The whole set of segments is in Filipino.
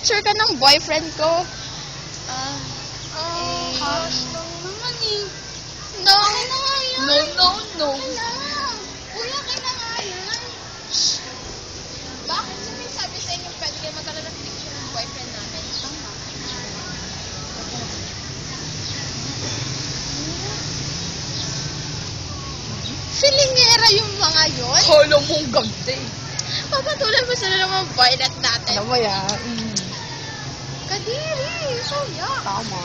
picture ka ng boyfriend ko. Hash lang naman eh. No. Akin na nga yan. No. Kuya, akin na nga yan. Bakit sabi sa inyo pwede kayo magkaroon ng picture ng boyfriend namin? Tama. Filingera yung mga yun? Holo mong gagday. Papatulan mo sila ng mga violet natin. Alam mo yan. Kadiri, kuya. Tama.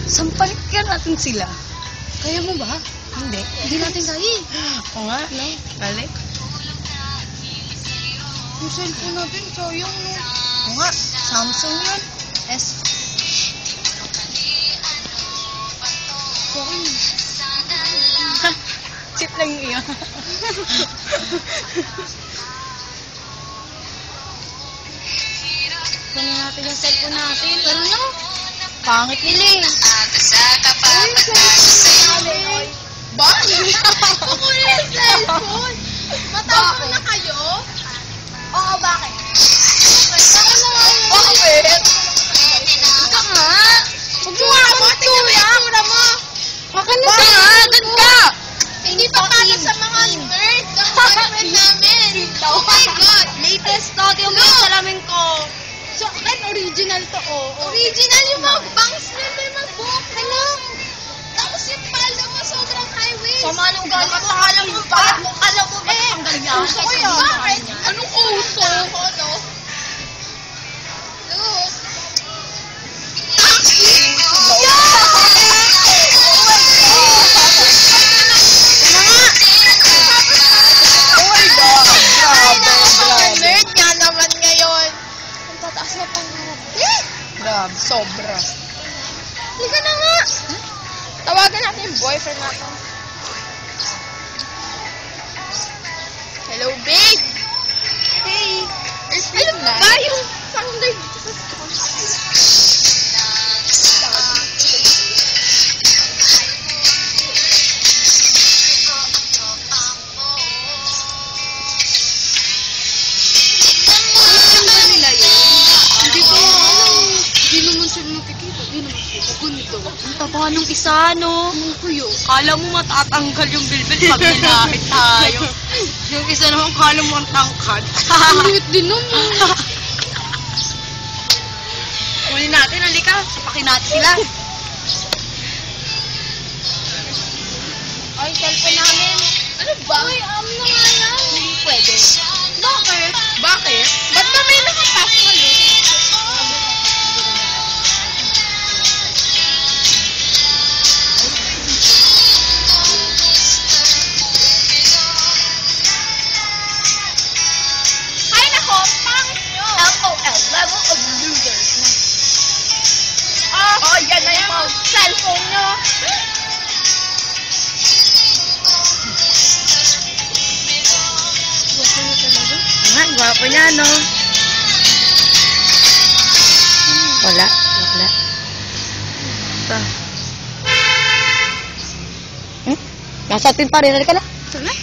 Sampalikan natin sila. Kaya mo ba? Hindi. Hindi natin kaya eh. Oo nga, no? Balik. Yung cellphone natin, sayang no. Oo nga, Samsung yun. S. Sorry. Chip lang yung iyo. Kunin natin yung cellphone natin. Pero no. Pangit nila eh. Bakit? Kukunin yung cellphone. Matapos na kayo? Oo, bakit? Bakit? Ika nga. Huwag mo nga mo. Tingnan mo yung itsura mo. Baka na ka! Doon ka! Hindi pa para sa mga nerds ang boyfriend namin. Oh my God. Latest to. Yung mga salamin ko. So, original to, Original yung mga bangs na may mga buhok na lang. Tapos yung palda mo sobrang high waist. Sama nung galing mo. Alam mo ba? Alam mo ba? Ang ganyan. Uso ko yun. Bakit? Anong uso? Ko, no? Look. Oh my God! Grabe. Nerd nga naman ngayon. Ang tataas na pangarap. Grabe, sobra. Halika na nga. Tawagan natin yung boyfriend natin. Hello, babe. Hey. Alam mo ba yung sunlight dito sa Hindi ko Hindi naman sila nakikita. Hindi naman sila ganito. Ang taba nung isa, no? Kala mo matatanggal yung bilbil pag nilapit tayo. Yung isa naman kala mo ang tangkad. Ulit din naman. Huli natin, halika. Sapakin natin sila. Ay, cellphone namin. Ano ba? Uy, na nga yan. Hindi pwede. Bakit? Bakit? Ba't ba may nakapas na Ay, nako, pangit nyo. LOL, level of losers. Oh, yan na yung cellphone nyo. Nga, gwapo niya, no? Wala. Ito. Nasa atin pa rin. Halika na. Ito na.